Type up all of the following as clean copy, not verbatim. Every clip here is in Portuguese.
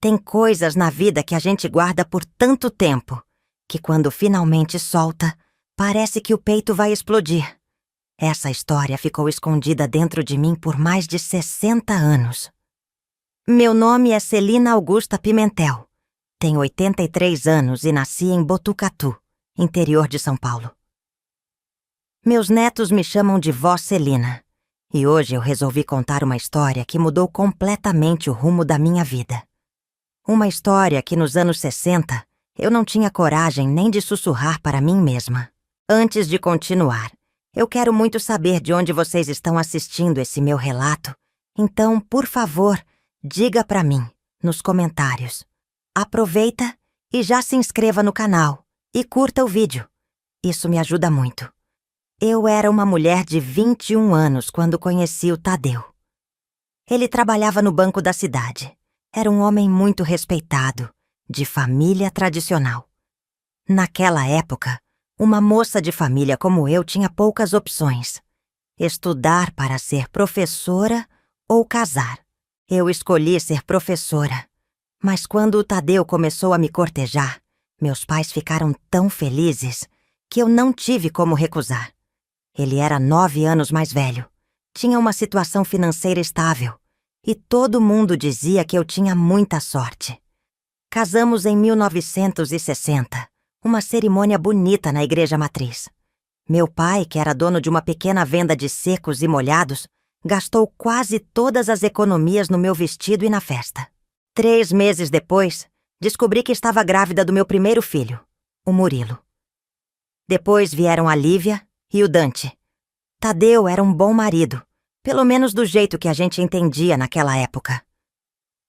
Tem coisas na vida que a gente guarda por tanto tempo que quando finalmente solta, parece que o peito vai explodir. Essa história ficou escondida dentro de mim por mais de 60 anos. Meu nome é Celina Augusta Pimentel. Tenho 83 anos e nasci em Botucatu, interior de São Paulo. Meus netos me chamam de Vó Celina. E hoje eu resolvi contar uma história que mudou completamente o rumo da minha vida. Uma história que nos anos 60 eu não tinha coragem nem de sussurrar para mim mesma. Antes de continuar, eu quero muito saber de onde vocês estão assistindo esse meu relato. Então, por favor, diga para mim, nos comentários. Aproveita e já se inscreva no canal e curta o vídeo. Isso me ajuda muito. Eu era uma mulher de 21 anos quando conheci o Tadeu. Ele trabalhava no banco da cidade. Era um homem muito respeitado, de família tradicional. Naquela época, uma moça de família como eu tinha poucas opções. Estudar para ser professora ou casar. Eu escolhi ser professora. Mas quando o Tadeu começou a me cortejar, meus pais ficaram tão felizes que eu não tive como recusar. Ele era 9 anos mais velho, tinha uma situação financeira estável e todo mundo dizia que eu tinha muita sorte. Casamos em 1960, uma cerimônia bonita na igreja matriz. Meu pai, que era dono de uma pequena venda de secos e molhados, gastou quase todas as economias no meu vestido e na festa. 3 meses depois, descobri que estava grávida do meu primeiro filho, o Murilo. Depois vieram a Lívia e o Dante. Tadeu era um bom marido, pelo menos do jeito que a gente entendia naquela época.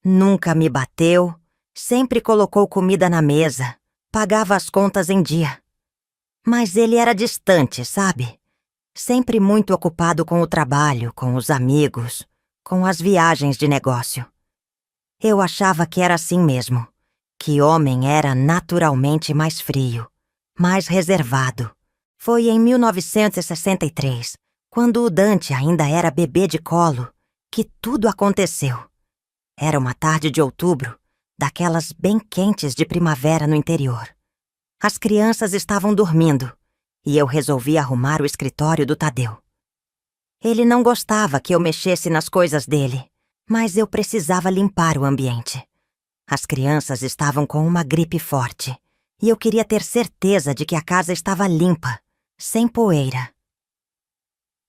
Nunca me bateu, sempre colocou comida na mesa, pagava as contas em dia. Mas ele era distante, sabe? Sempre muito ocupado com o trabalho, com os amigos, com as viagens de negócio. Eu achava que era assim mesmo, que homem era naturalmente mais frio, mais reservado. Foi em 1963, quando o Dante ainda era bebê de colo, que tudo aconteceu. Era uma tarde de outubro, daquelas bem quentes de primavera no interior. As crianças estavam dormindo e eu resolvi arrumar o escritório do Tadeu. Ele não gostava que eu mexesse nas coisas dele, mas eu precisava limpar o ambiente. As crianças estavam com uma gripe forte e eu queria ter certeza de que a casa estava limpa, sem poeira.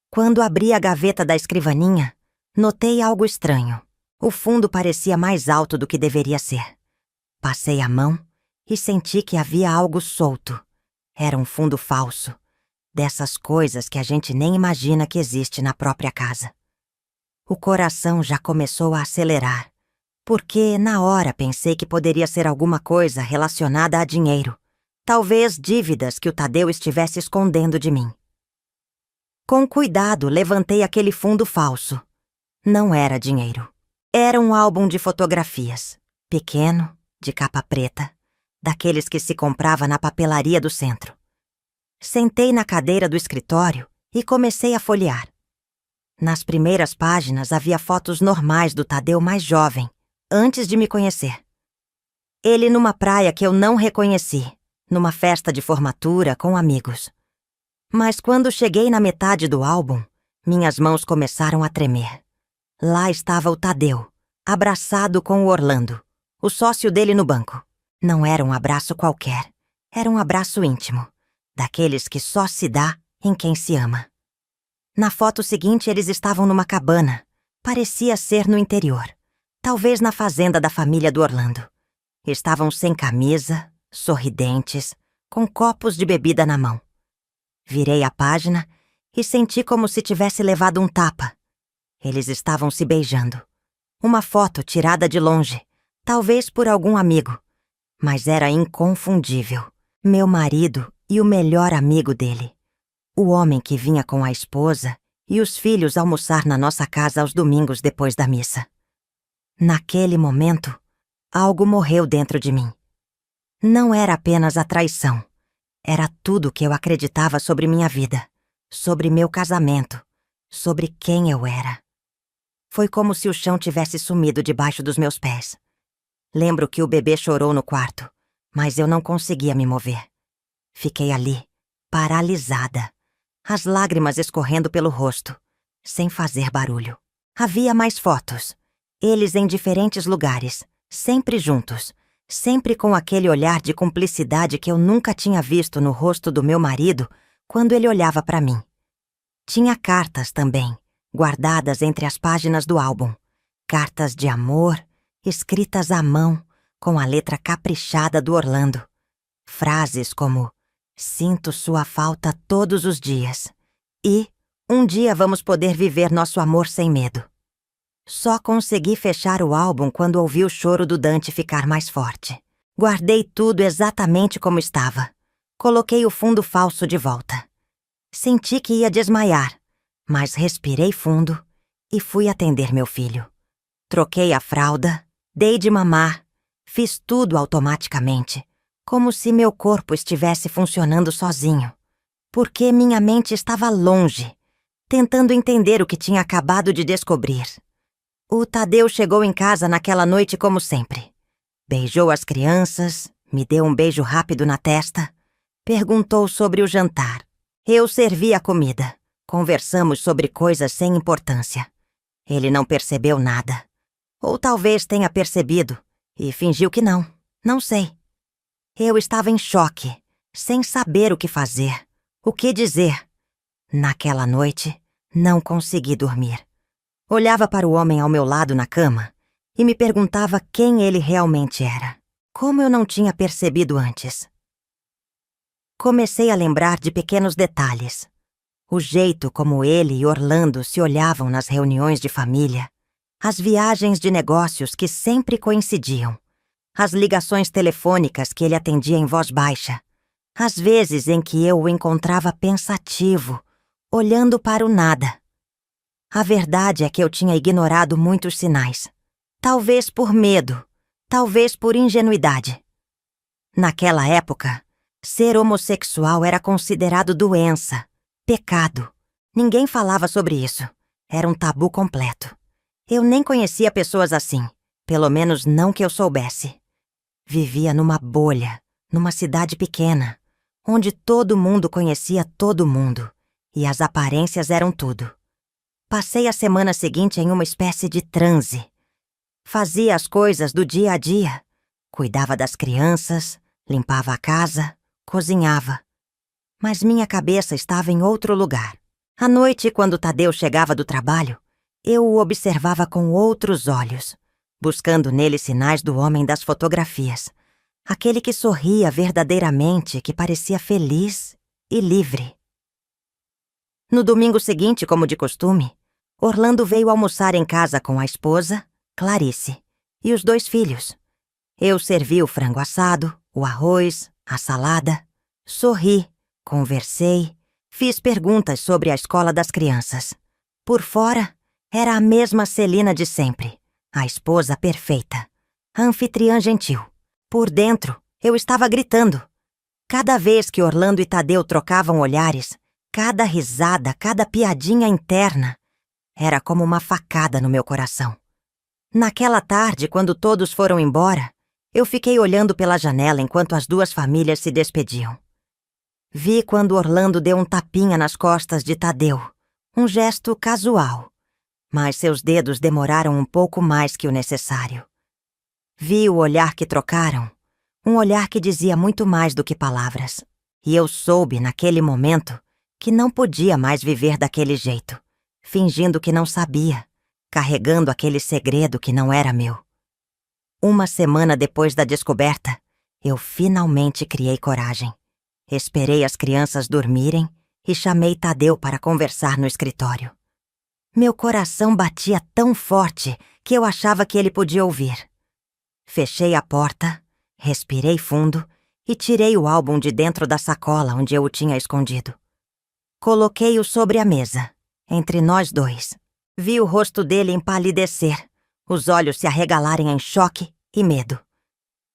Quando abri a gaveta da escrivaninha, notei algo estranho. O fundo parecia mais alto do que deveria ser. Passei a mão e senti que havia algo solto. Era um fundo falso, dessas coisas que a gente nem imagina que existe na própria casa. O coração já começou a acelerar, porque na hora pensei que poderia ser alguma coisa relacionada a dinheiro. Talvez dívidas que o Tadeu estivesse escondendo de mim. Com cuidado, levantei aquele fundo falso. Não era dinheiro. Era um álbum de fotografias, pequeno, de capa preta, daqueles que se comprava na papelaria do centro. Sentei na cadeira do escritório e comecei a folhear. Nas primeiras páginas havia fotos normais do Tadeu mais jovem, antes de me conhecer. Ele numa praia que eu não reconheci, numa festa de formatura com amigos. Mas quando cheguei na metade do álbum, minhas mãos começaram a tremer. Lá estava o Tadeu, abraçado com o Orlando, o sócio dele no banco. Não era um abraço qualquer, era um abraço íntimo, daqueles que só se dá em quem se ama. Na foto seguinte eles estavam numa cabana, parecia ser no interior, talvez na fazenda da família do Orlando. Estavam sem camisa, sorridentes, com copos de bebida na mão. Virei a página e senti como se tivesse levado um tapa. Eles estavam se beijando. Uma foto tirada de longe, talvez por algum amigo. Mas era inconfundível. Meu marido e o melhor amigo dele. O homem que vinha com a esposa e os filhos almoçar na nossa casa aos domingos depois da missa. Naquele momento, algo morreu dentro de mim. Não era apenas a traição. Era tudo o que eu acreditava sobre minha vida, sobre meu casamento, sobre quem eu era. Foi como se o chão tivesse sumido debaixo dos meus pés. Lembro que o bebê chorou no quarto, mas eu não conseguia me mover. Fiquei ali, paralisada, as lágrimas escorrendo pelo rosto, sem fazer barulho. Havia mais fotos, eles em diferentes lugares, sempre juntos, sempre com aquele olhar de cumplicidade que eu nunca tinha visto no rosto do meu marido quando ele olhava para mim. Tinha cartas também, guardadas entre as páginas do álbum. Cartas de amor, escritas à mão, com a letra caprichada do Orlando. Frases como: "Sinto sua falta todos os dias" e "Um dia vamos poder viver nosso amor sem medo". Só consegui fechar o álbum quando ouvi o choro do Dante ficar mais forte. Guardei tudo exatamente como estava. Coloquei o fundo falso de volta. Senti que ia desmaiar, mas respirei fundo e fui atender meu filho. Troquei a fralda, dei de mamar, fiz tudo automaticamente, como se meu corpo estivesse funcionando sozinho, porque minha mente estava longe, tentando entender o que tinha acabado de descobrir. O Tadeu chegou em casa naquela noite como sempre. Beijou as crianças, me deu um beijo rápido na testa, perguntou sobre o jantar. Eu servi a comida. Conversamos sobre coisas sem importância. Ele não percebeu nada. Ou talvez tenha percebido e fingiu que não. Não sei. Eu estava em choque, sem saber o que fazer, o que dizer. Naquela noite, não consegui dormir. Olhava para o homem ao meu lado na cama e me perguntava quem ele realmente era. Como eu não tinha percebido antes. Comecei a lembrar de pequenos detalhes. O jeito como ele e Orlando se olhavam nas reuniões de família, as viagens de negócios que sempre coincidiam, as ligações telefônicas que ele atendia em voz baixa, as vezes em que eu o encontrava pensativo, olhando para o nada. A verdade é que eu tinha ignorado muitos sinais. Talvez por medo, talvez por ingenuidade. Naquela época, ser homossexual era considerado doença, pecado. Ninguém falava sobre isso. Era um tabu completo. Eu nem conhecia pessoas assim, pelo menos não que eu soubesse. Vivia numa bolha, numa cidade pequena, onde todo mundo conhecia todo mundo, e as aparências eram tudo. Passei a semana seguinte em uma espécie de transe. Fazia as coisas do dia a dia. Cuidava das crianças, limpava a casa, cozinhava. Mas minha cabeça estava em outro lugar. À noite, quando Tadeu chegava do trabalho, eu o observava com outros olhos, buscando nele sinais do homem das fotografias. Aquele que sorria verdadeiramente, que parecia feliz e livre. No domingo seguinte, como de costume, Orlando veio almoçar em casa com a esposa, Clarice, e os 2 filhos. Eu servi o frango assado, o arroz, a salada, sorri, conversei, fiz perguntas sobre a escola das crianças. Por fora, era a mesma Celina de sempre, a esposa perfeita, a anfitriã gentil. Por dentro, eu estava gritando. Cada vez que Orlando e Tadeu trocavam olhares, cada risada, cada piadinha interna, era como uma facada no meu coração. Naquela tarde, quando todos foram embora, eu fiquei olhando pela janela enquanto as 2 famílias se despediam. Vi quando Orlando deu um tapinha nas costas de Tadeu, um gesto casual, mas seus dedos demoraram um pouco mais que o necessário. Vi o olhar que trocaram, um olhar que dizia muito mais do que palavras, e eu soube, naquele momento, que não podia mais viver daquele jeito, fingindo que não sabia, carregando aquele segredo que não era meu. Uma semana depois da descoberta, eu finalmente criei coragem. Esperei as crianças dormirem e chamei Tadeu para conversar no escritório. Meu coração batia tão forte que eu achava que ele podia ouvir. Fechei a porta, respirei fundo e tirei o álbum de dentro da sacola onde eu o tinha escondido. Coloquei-o sobre a mesa, entre nós 2. Vi o rosto dele empalidecer, os olhos se arregalarem em choque e medo.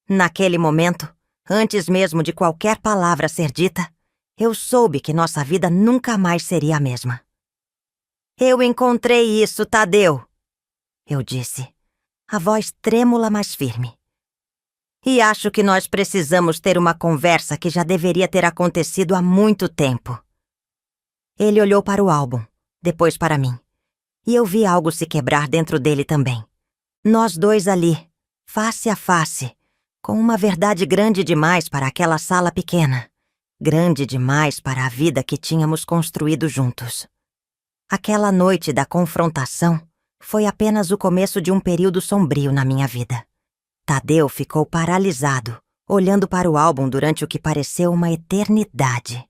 Naquele momento, antes mesmo de qualquer palavra ser dita, eu soube que nossa vida nunca mais seria a mesma. "Eu encontrei isso, Tadeu", eu disse, a voz trêmula, mas firme. E acho que nós precisamos ter uma conversa que já deveria ter acontecido há muito tempo. Ele olhou para o álbum, depois para mim. E eu vi algo se quebrar dentro dele também. Nós dois ali, face a face, com uma verdade grande demais para aquela sala pequena. Grande demais para a vida que tínhamos construído juntos. Aquela noite da confrontação foi apenas o começo de um período sombrio na minha vida. Tadeu ficou paralisado, olhando para o álbum durante o que pareceu uma eternidade.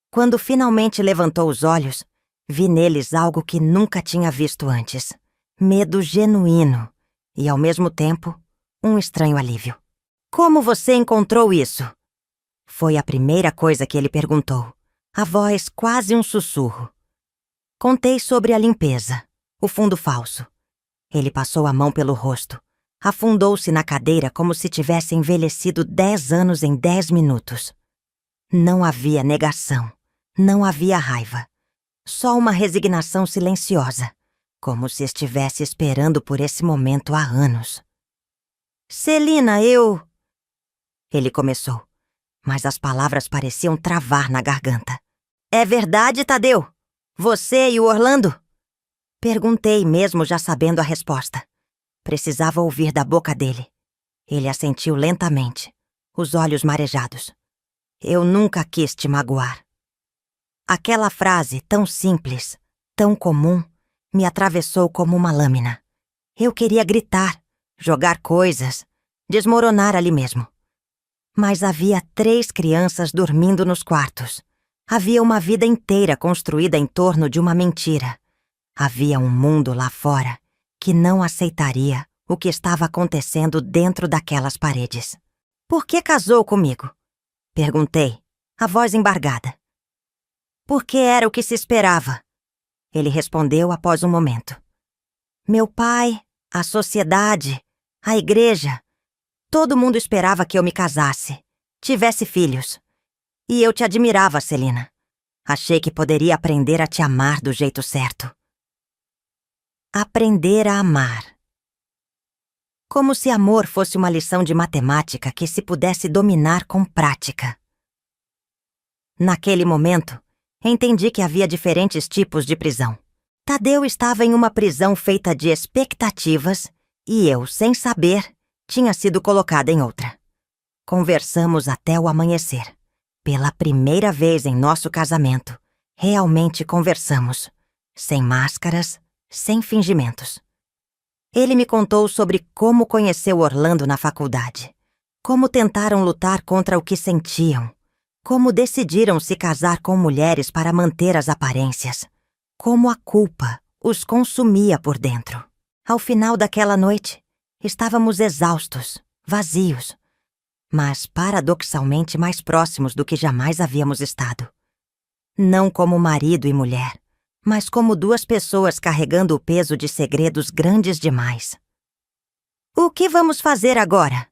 Quando finalmente levantou os olhos, vi neles algo que nunca tinha visto antes. Medo genuíno e, ao mesmo tempo, um estranho alívio. Como você encontrou isso? Foi a primeira coisa que ele perguntou, a voz quase um sussurro. Contei sobre a limpeza, o fundo falso. Ele passou a mão pelo rosto, afundou-se na cadeira como se tivesse envelhecido 10 anos em 10 minutos. Não havia negação, não havia raiva. Só uma resignação silenciosa, como se estivesse esperando por esse momento há anos. Celina, Ele começou, mas as palavras pareciam travar na garganta. É verdade, Tadeu? Você e o Orlando? Perguntei, mesmo já sabendo a resposta. Precisava ouvir da boca dele. Ele assentiu lentamente, os olhos marejados. Eu nunca quis te magoar. Aquela frase, tão simples, tão comum, me atravessou como uma lâmina. Eu queria gritar, jogar coisas, desmoronar ali mesmo. Mas havia 3 crianças dormindo nos quartos. Havia uma vida inteira construída em torno de uma mentira. Havia um mundo lá fora que não aceitaria o que estava acontecendo dentro daquelas paredes. Por que casou comigo? Perguntei, a voz embargada. Porque era o que se esperava. Ele respondeu após um momento. Meu pai, a sociedade, a igreja, todo mundo esperava que eu me casasse, tivesse filhos. E eu te admirava, Celina. Achei que poderia aprender a te amar do jeito certo. Aprender a amar. Como se amor fosse uma lição de matemática que se pudesse dominar com prática. Naquele momento, entendi que havia diferentes tipos de prisão. Tadeu estava em uma prisão feita de expectativas e eu, sem saber, tinha sido colocada em outra. Conversamos até o amanhecer. Pela primeira vez em nosso casamento, realmente conversamos. Sem máscaras, sem fingimentos. Ele me contou sobre como conheceu Orlando na faculdade, como tentaram lutar contra o que sentiam, como decidiram se casar com mulheres para manter as aparências, como a culpa os consumia por dentro. Ao final daquela noite, estávamos exaustos, vazios, mas paradoxalmente mais próximos do que jamais havíamos estado. Não como marido e mulher, mas como 2 pessoas carregando o peso de segredos grandes demais. O que vamos fazer agora?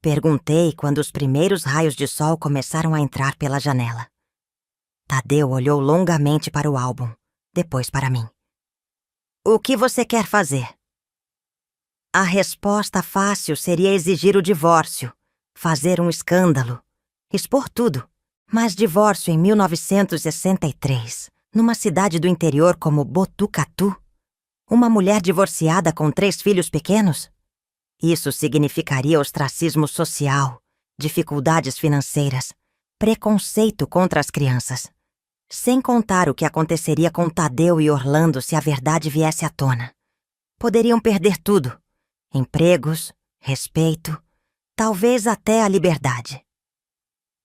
Perguntei quando os primeiros raios de sol começaram a entrar pela janela. Tadeu olhou longamente para o álbum, depois para mim. O que você quer fazer? A resposta fácil seria exigir o divórcio, fazer um escândalo, expor tudo. Mas divórcio em 1963, numa cidade do interior como Botucatu? Uma mulher divorciada com 3 filhos pequenos? Isso significaria ostracismo social, dificuldades financeiras, preconceito contra as crianças. Sem contar o que aconteceria com Tadeu e Orlando se a verdade viesse à tona. Poderiam perder tudo: empregos, respeito, talvez até a liberdade.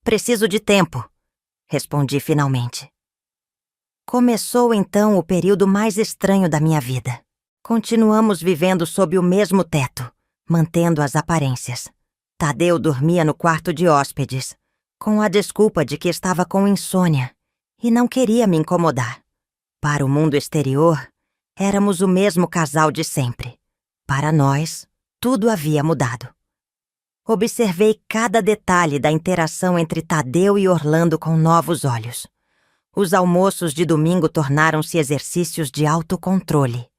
Preciso de tempo, respondi finalmente. Começou então o período mais estranho da minha vida. Continuamos vivendo sob o mesmo teto, mantendo as aparências. Tadeu dormia no quarto de hóspedes, com a desculpa de que estava com insônia e não queria me incomodar. Para o mundo exterior, éramos o mesmo casal de sempre. Para nós, tudo havia mudado. Observei cada detalhe da interação entre Tadeu e Orlando com novos olhos. Os almoços de domingo tornaram-se exercícios de autocontrole.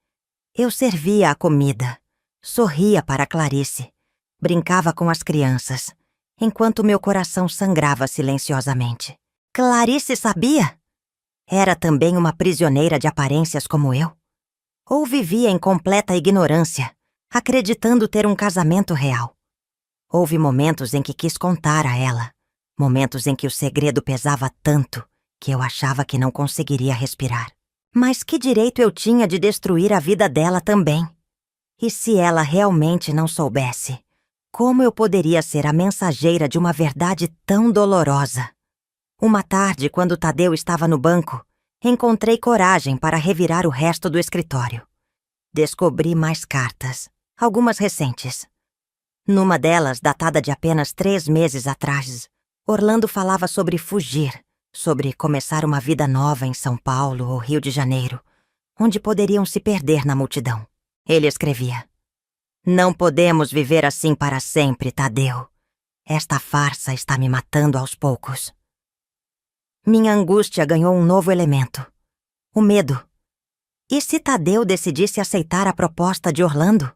Eu servia a comida, sorria para Clarice, Brincava com as crianças, enquanto meu coração sangrava silenciosamente. Clarice sabia? Era também uma prisioneira de aparências como eu? Ou vivia em completa ignorância, acreditando ter um casamento real? Houve momentos em que quis contar a ela, momentos em que o segredo pesava tanto que eu achava que não conseguiria respirar. Mas que direito eu tinha de destruir a vida dela também? E se ela realmente não soubesse, como eu poderia ser a mensageira de uma verdade tão dolorosa? Uma tarde, quando Tadeu estava no banco, encontrei coragem para revirar o resto do escritório. Descobri mais cartas, algumas recentes. Numa delas, datada de apenas 3 meses atrás, Orlando falava sobre fugir, sobre começar uma vida nova em São Paulo ou Rio de Janeiro, onde poderiam se perder na multidão. Ele escrevia: "Não podemos viver assim para sempre, Tadeu. Esta farsa está me matando aos poucos." Minha angústia ganhou um novo elemento: o medo. E se Tadeu decidisse aceitar a proposta de Orlando?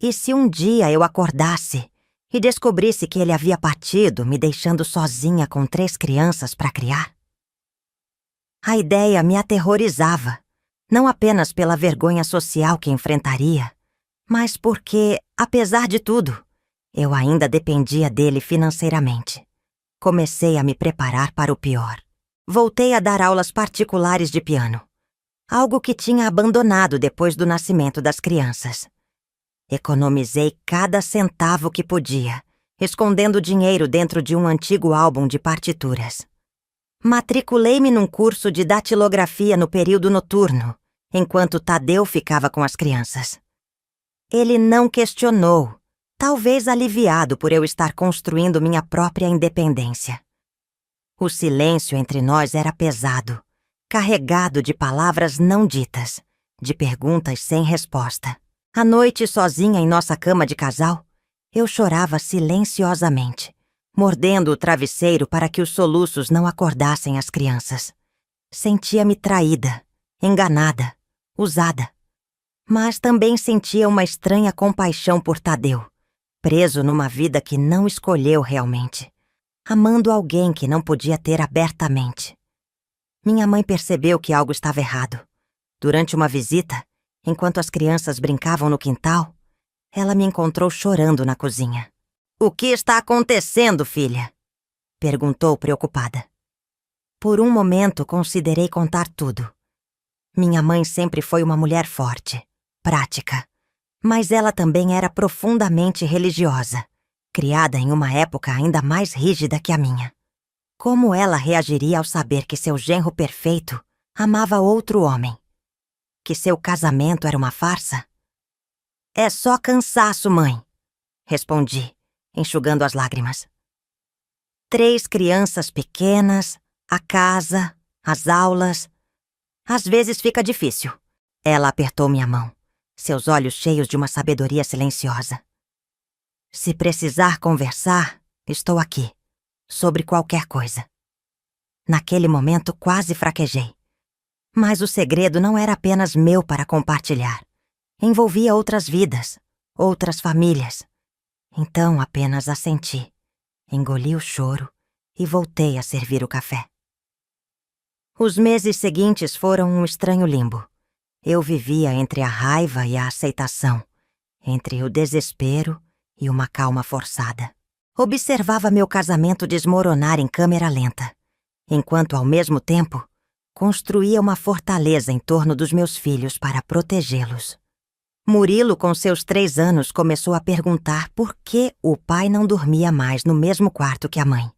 E se um dia eu acordasse e descobrisse que ele havia partido, me deixando sozinha com 3 crianças para criar? A ideia me aterrorizava, não apenas pela vergonha social que enfrentaria, mas porque, apesar de tudo, eu ainda dependia dele financeiramente. Comecei a me preparar para o pior. Voltei a dar aulas particulares de piano, algo que tinha abandonado depois do nascimento das crianças. Economizei cada centavo que podia, escondendo dinheiro dentro de um antigo álbum de partituras. Matriculei-me num curso de datilografia no período noturno, enquanto Tadeu ficava com as crianças. Ele não questionou, talvez aliviado por eu estar construindo minha própria independência. O silêncio entre nós era pesado, carregado de palavras não ditas, de perguntas sem resposta. À noite, sozinha em nossa cama de casal, eu chorava silenciosamente, mordendo o travesseiro para que os soluços não acordassem as crianças. Sentia-me traída, enganada, usada. Mas também sentia uma estranha compaixão por Tadeu, preso numa vida que não escolheu realmente, amando alguém que não podia ter abertamente. Minha mãe percebeu que algo estava errado. Durante uma visita, enquanto as crianças brincavam no quintal, ela me encontrou chorando na cozinha. "O que está acontecendo, filha?" perguntou preocupada. Por um momento considerei contar tudo. Minha mãe sempre foi uma mulher forte, prática, mas ela também era profundamente religiosa, criada em uma época ainda mais rígida que a minha. Como ela reagiria ao saber que seu genro perfeito amava outro homem? Que seu casamento era uma farsa? "É só cansaço, mãe", respondi, enxugando as lágrimas. 3 crianças pequenas, a casa, as aulas. Às vezes fica difícil. Ela apertou minha mão, seus olhos cheios de uma sabedoria silenciosa. "Se precisar conversar, estou aqui, sobre qualquer coisa." Naquele momento quase fraquejei. Mas o segredo não era apenas meu para compartilhar. Envolvia outras vidas, outras famílias. Então apenas assenti, engoli o choro e voltei a servir o café. Os meses seguintes foram um estranho limbo. Eu vivia entre a raiva e a aceitação, entre o desespero e uma calma forçada. Observava meu casamento desmoronar em câmera lenta, enquanto ao mesmo tempo construía uma fortaleza em torno dos meus filhos para protegê-los. Murilo, com seus 3 anos, começou a perguntar por que o pai não dormia mais no mesmo quarto que a mãe.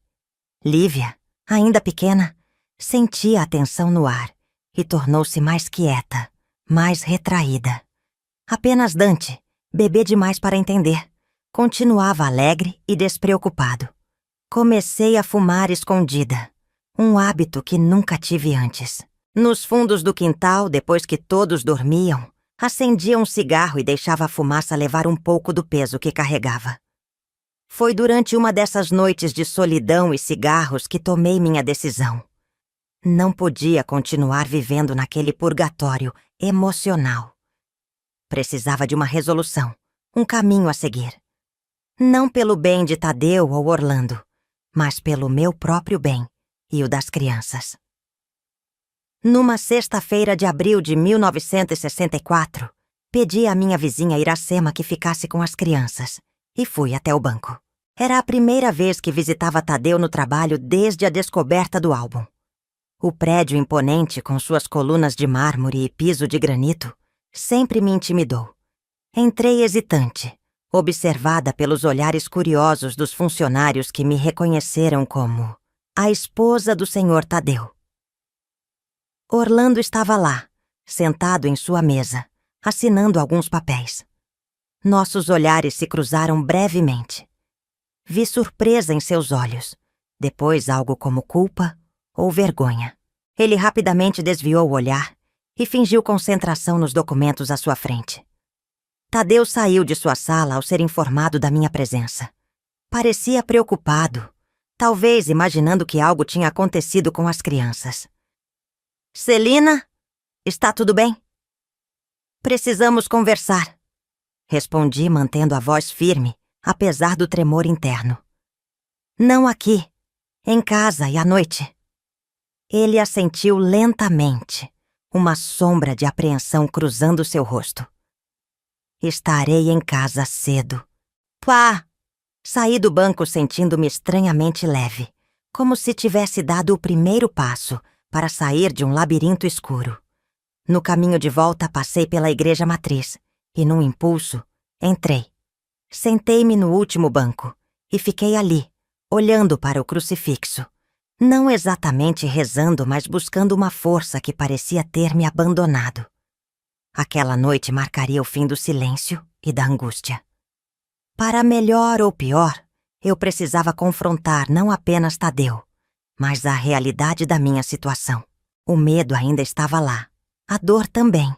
Lívia, ainda pequena, sentia a tensão no ar e tornou-se mais quieta, mais retraída. Apenas Dante, bebê demais para entender, continuava alegre e despreocupado. Comecei a fumar escondida, um hábito que nunca tive antes. Nos fundos do quintal, depois que todos dormiam, acendia um cigarro e deixava a fumaça levar um pouco do peso que carregava. Foi durante uma dessas noites de solidão e cigarros que tomei minha decisão. Não podia continuar vivendo naquele purgatório emocional. Precisava de uma resolução, um caminho a seguir. Não pelo bem de Tadeu ou Orlando, mas pelo meu próprio bem e o das crianças. Numa sexta-feira de abril de 1964, pedi à minha vizinha Iracema que ficasse com as crianças e fui até o banco. Era a primeira vez que visitava Tadeu no trabalho desde a descoberta do álbum. O prédio imponente, com suas colunas de mármore e piso de granito, sempre me intimidou. Entrei hesitante, observada pelos olhares curiosos dos funcionários que me reconheceram como a esposa do senhor Tadeu. Orlando estava lá, sentado em sua mesa, assinando alguns papéis. Nossos olhares se cruzaram brevemente. Vi surpresa em seus olhos, depois algo como culpa ou vergonha. Ele rapidamente desviou o olhar e fingiu concentração nos documentos à sua frente. Tadeu saiu de sua sala ao ser informado da minha presença. Parecia preocupado, talvez imaginando que algo tinha acontecido com as crianças. Celina, está tudo bem? Precisamos conversar, respondi mantendo a voz firme, apesar do tremor interno. Não aqui, em casa e à noite. Ele assentiu lentamente, uma sombra de apreensão cruzando seu rosto. Estarei em casa cedo. Pá! Saí do banco sentindo-me estranhamente leve, como se tivesse dado o primeiro passo para sair de um labirinto escuro. No caminho de volta passei pela igreja matriz e, num impulso, entrei. Sentei-me no último banco e fiquei ali, olhando para o crucifixo. Não exatamente rezando, mas buscando uma força que parecia ter me abandonado. Aquela noite marcaria o fim do silêncio e da angústia. Para melhor ou pior, eu precisava confrontar não apenas Tadeu, mas a realidade da minha situação. O medo ainda estava lá, a dor também.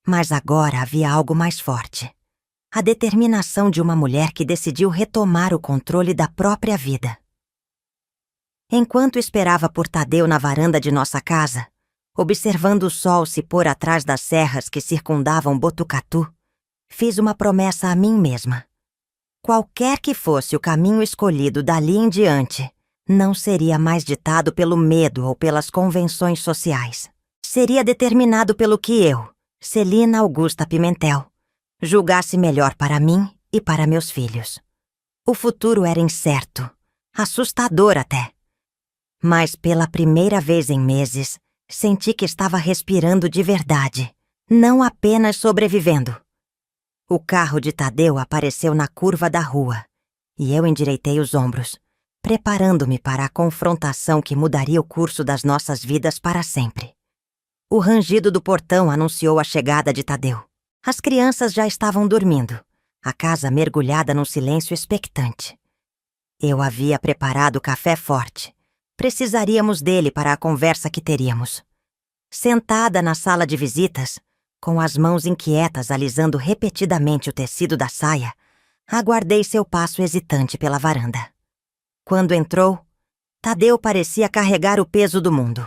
Mas agora havia algo mais forte. A determinação de uma mulher que decidiu retomar o controle da própria vida. Enquanto esperava por Tadeu na varanda de nossa casa, observando o sol se pôr atrás das serras que circundavam Botucatu, fiz uma promessa a mim mesma. Qualquer que fosse o caminho escolhido dali em diante, não seria mais ditado pelo medo ou pelas convenções sociais. Seria determinado pelo que eu, Celina Augusta Pimentel, julgasse melhor para mim e para meus filhos. O futuro era incerto, assustador até. Mas pela primeira vez em meses, senti que estava respirando de verdade, não apenas sobrevivendo. O carro de Tadeu apareceu na curva da rua e eu endireitei os ombros, preparando-me para a confrontação que mudaria o curso das nossas vidas para sempre. O rangido do portão anunciou a chegada de Tadeu. As crianças já estavam dormindo, a casa mergulhada num silêncio expectante. Eu havia preparado café forte. Precisaríamos dele para a conversa que teríamos. Sentada na sala de visitas, com as mãos inquietas alisando repetidamente o tecido da saia, aguardei seu passo hesitante pela varanda. Quando entrou, Tadeu parecia carregar o peso do mundo.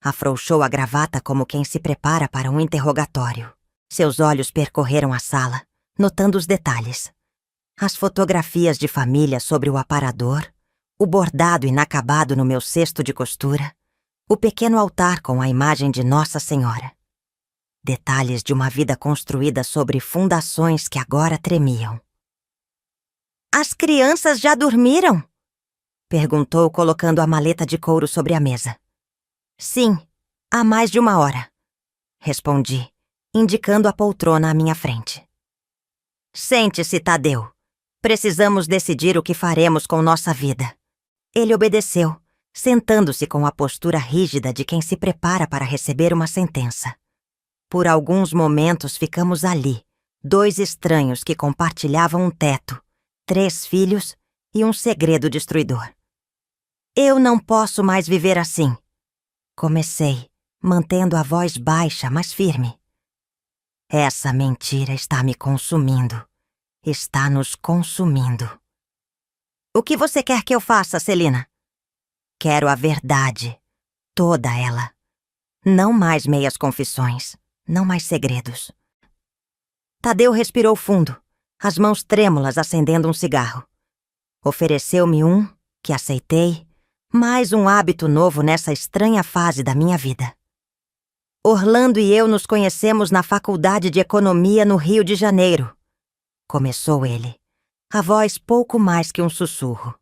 Afrouxou a gravata como quem se prepara para um interrogatório. Seus olhos percorreram a sala, notando os detalhes. As fotografias de família sobre o aparador, o bordado inacabado no meu cesto de costura, o pequeno altar com a imagem de Nossa Senhora. Detalhes de uma vida construída sobre fundações que agora tremiam. As crianças já dormiram? Perguntou, colocando a maleta de couro sobre a mesa. Sim, há mais de 1 hora, respondi, indicando a poltrona à minha frente. Sente-se, Tadeu. Precisamos decidir o que faremos com nossa vida. Ele obedeceu, sentando-se com a postura rígida de quem se prepara para receber uma sentença. Por alguns momentos ficamos ali, 2 estranhos que compartilhavam um teto, 3 filhos e um segredo destruidor. Eu não posso mais viver assim. Comecei, mantendo a voz baixa, mas firme. Essa mentira está me consumindo. Está nos consumindo. O que você quer que eu faça, Celina? Quero a verdade. Toda ela. Não mais meias confissões. Não mais segredos. Tadeu respirou fundo, as mãos trêmulas acendendo um cigarro. Ofereceu-me um, que aceitei, mais um hábito novo nessa estranha fase da minha vida. Orlando e eu nos conhecemos na Faculdade de Economia no Rio de Janeiro. Começou ele, a voz pouco mais que um sussurro.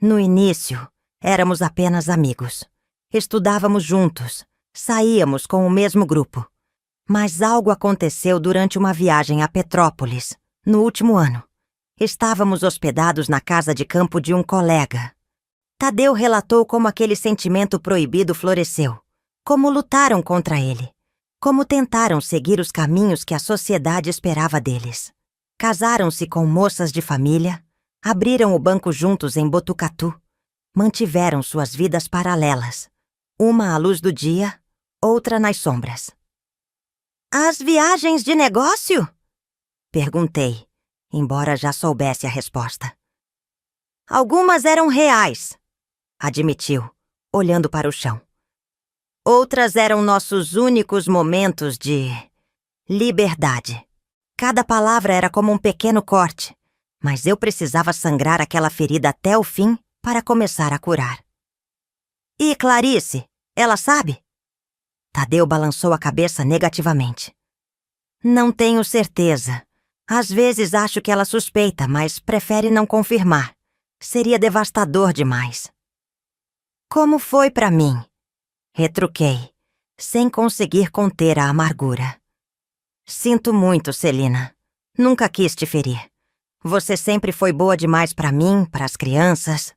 No início, éramos apenas amigos. Estudávamos juntos, saíamos com o mesmo grupo. Mas algo aconteceu durante uma viagem a Petrópolis, no último ano. Estávamos hospedados na casa de campo de um colega. Tadeu relatou como aquele sentimento proibido floresceu, como lutaram contra ele, como tentaram seguir os caminhos que a sociedade esperava deles. Casaram-se com moças de família, abriram o banco juntos em Botucatu, mantiveram suas vidas paralelas, uma à luz do dia, outra nas sombras. As viagens de negócio? Perguntei, embora já soubesse a resposta. Algumas eram reais, admitiu, olhando para o chão. Outras eram nossos únicos momentos de liberdade. Cada palavra era como um pequeno corte, mas eu precisava sangrar aquela ferida até o fim para começar a curar. E Clarice, ela sabe? Tadeu balançou a cabeça negativamente. Não tenho certeza. Às vezes acho que ela suspeita, mas prefere não confirmar. Seria devastador demais. Como foi para mim? Retruquei, sem conseguir conter a amargura. Sinto muito, Celina. Nunca quis te ferir. Você sempre foi boa demais para mim, para as crianças.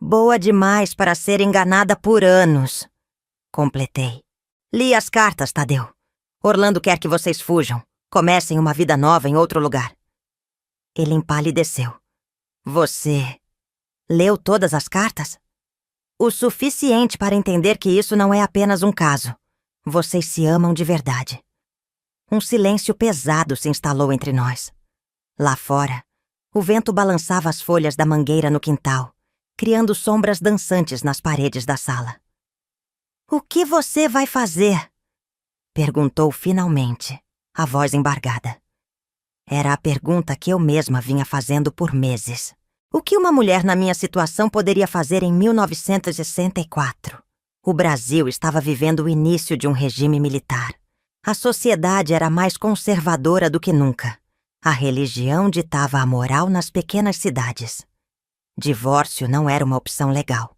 Boa demais para ser enganada por anos. Completei. Li as cartas, Tadeu. Orlando quer que vocês fujam. Comecem uma vida nova em outro lugar. Ele empalideceu. Você leu todas as cartas? O suficiente para entender que isso não é apenas um caso. Vocês se amam de verdade. Um silêncio pesado se instalou entre nós. Lá fora, o vento balançava as folhas da mangueira no quintal, criando sombras dançantes nas paredes da sala. O que você vai fazer? Perguntou finalmente, a voz embargada. Era a pergunta que eu mesma vinha fazendo por meses. O que uma mulher na minha situação poderia fazer em 1964? O Brasil estava vivendo o início de um regime militar. A sociedade era mais conservadora do que nunca. A religião ditava a moral nas pequenas cidades. Divórcio não era uma opção legal.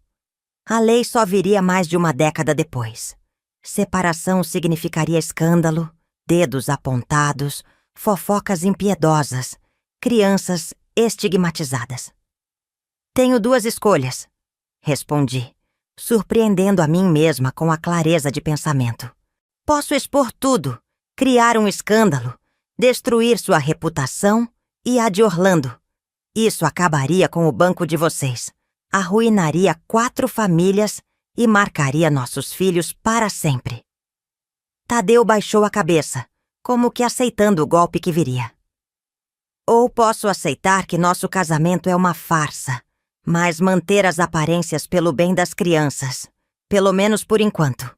A lei só viria mais de uma década depois. Separação significaria escândalo, dedos apontados, fofocas impiedosas, crianças estigmatizadas. Tenho duas escolhas, respondi, surpreendendo a mim mesma com a clareza de pensamento. Posso expor tudo, criar um escândalo, destruir sua reputação e a de Orlando. Isso acabaria com o banco de vocês. Arruinaria 4 famílias e marcaria nossos filhos para sempre. Tadeu baixou a cabeça, como que aceitando o golpe que viria. Ou posso aceitar que nosso casamento é uma farsa, mas manter as aparências pelo bem das crianças, pelo menos por enquanto.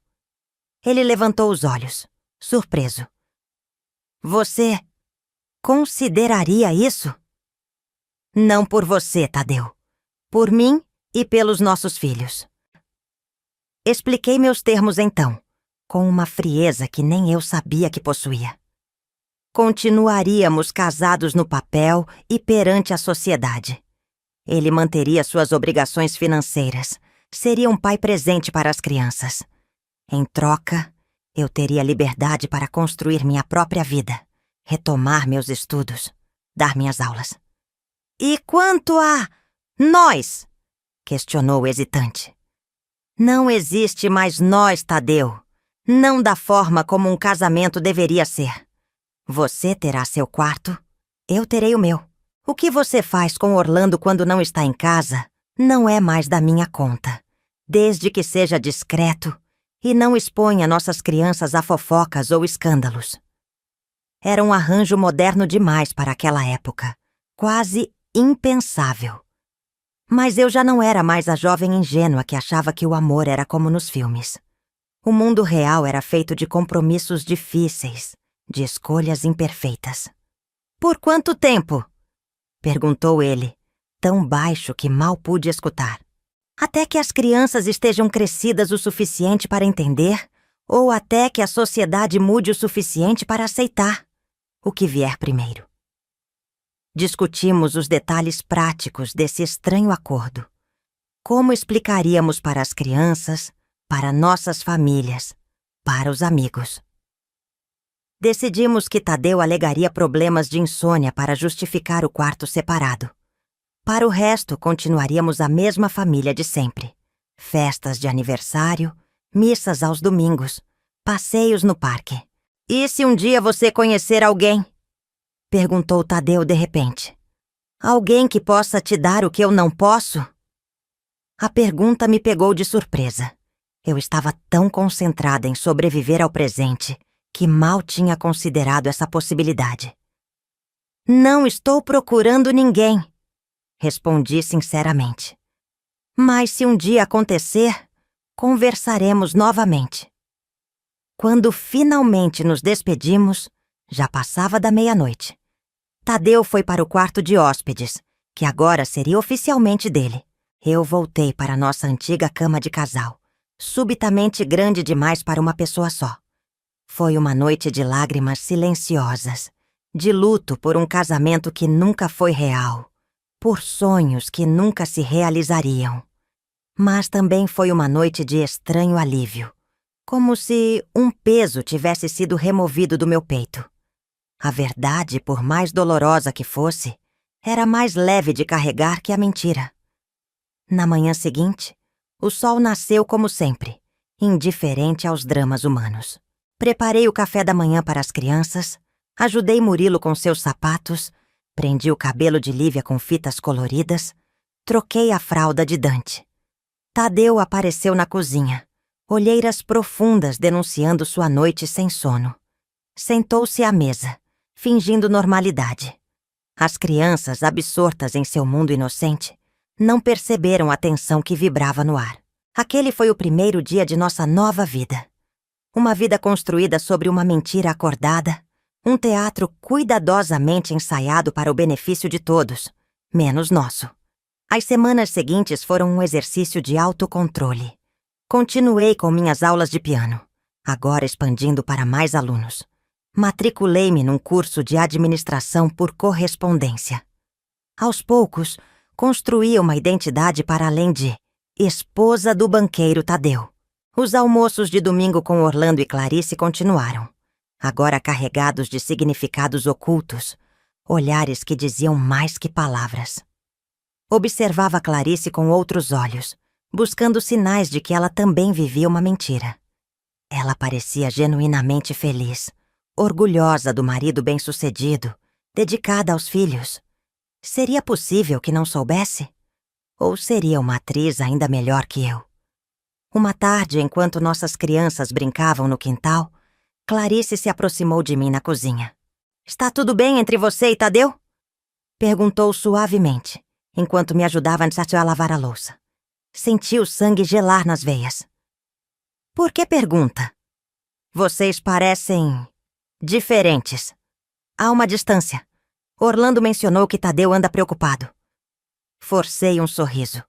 Ele levantou os olhos, surpreso. Você consideraria isso? Não por você, Tadeu. Por mim e pelos nossos filhos. Expliquei meus termos então, com uma frieza que nem eu sabia que possuía. Continuaríamos casados no papel e perante a sociedade. Ele manteria suas obrigações financeiras, seria um pai presente para as crianças. Em troca, eu teria liberdade para construir minha própria vida, retomar meus estudos, dar minhas aulas. E quanto a nós? Questionou hesitante. Não existe mais nós, Tadeu. Não da forma como um casamento deveria ser. Você terá seu quarto, eu terei o meu. O que você faz com Orlando quando não está em casa não é mais da minha conta, desde que seja discreto e não exponha nossas crianças a fofocas ou escândalos. Era um arranjo moderno demais para aquela época, quase impensável. Mas eu já não era mais a jovem ingênua que achava que o amor era como nos filmes. O mundo real era feito de compromissos difíceis, de escolhas imperfeitas. Por quanto tempo? Perguntou ele, tão baixo que mal pude escutar. Até que as crianças estejam crescidas o suficiente para entender, ou até que a sociedade mude o suficiente para aceitar o que vier primeiro. Discutimos os detalhes práticos desse estranho acordo. Como explicaríamos para as crianças, para nossas famílias, para os amigos? Decidimos que Tadeu alegaria problemas de insônia para justificar o quarto separado. Para o resto, continuaríamos a mesma família de sempre. Festas de aniversário, missas aos domingos, passeios no parque. E se um dia você conhecer alguém? Perguntou Tadeu de repente. Alguém que possa te dar o que eu não posso? A pergunta me pegou de surpresa. Eu estava tão concentrada em sobreviver ao presente que mal tinha considerado essa possibilidade. Não estou procurando ninguém, respondi sinceramente. Mas se um dia acontecer, conversaremos novamente. Quando finalmente nos despedimos, já passava da meia-noite. Tadeu foi para o quarto de hóspedes, que agora seria oficialmente dele. Eu voltei para nossa antiga cama de casal, subitamente grande demais para uma pessoa só. Foi uma noite de lágrimas silenciosas, de luto por um casamento que nunca foi real, por sonhos que nunca se realizariam. Mas também foi uma noite de estranho alívio, como se um peso tivesse sido removido do meu peito. A verdade, por mais dolorosa que fosse, era mais leve de carregar que a mentira. Na manhã seguinte, o sol nasceu como sempre, indiferente aos dramas humanos. Preparei o café da manhã para as crianças, ajudei Murilo com seus sapatos, prendi o cabelo de Lívia com fitas coloridas, troquei a fralda de Dante. Tadeu apareceu na cozinha, olheiras profundas denunciando sua noite sem sono. Sentou-se à mesa, fingindo normalidade. As crianças, absortas em seu mundo inocente, não perceberam a tensão que vibrava no ar. Aquele foi o primeiro dia de nossa nova vida. Uma vida construída sobre uma mentira acordada, um teatro cuidadosamente ensaiado para o benefício de todos, menos nosso. As semanas seguintes foram um exercício de autocontrole. Continuei com minhas aulas de piano, agora expandindo para mais alunos. Matriculei-me num curso de administração por correspondência. Aos poucos, construí uma identidade para além de esposa do banqueiro Tadeu. Os almoços de domingo com Orlando e Clarice continuaram, agora carregados de significados ocultos, olhares que diziam mais que palavras. Observava Clarice com outros olhos, buscando sinais de que ela também vivia uma mentira. Ela parecia genuinamente feliz, orgulhosa do marido bem-sucedido, dedicada aos filhos. Seria possível que não soubesse? Ou seria uma atriz ainda melhor que eu? Uma tarde, enquanto nossas crianças brincavam no quintal, Clarice se aproximou de mim na cozinha. Está tudo bem entre você e Tadeu? Perguntou suavemente, enquanto me ajudava a lavar a louça. Senti o sangue gelar nas veias. Por que pergunta? Vocês parecem diferentes. Há uma distância. Orlando mencionou que Tadeu anda preocupado. Forcei um sorriso,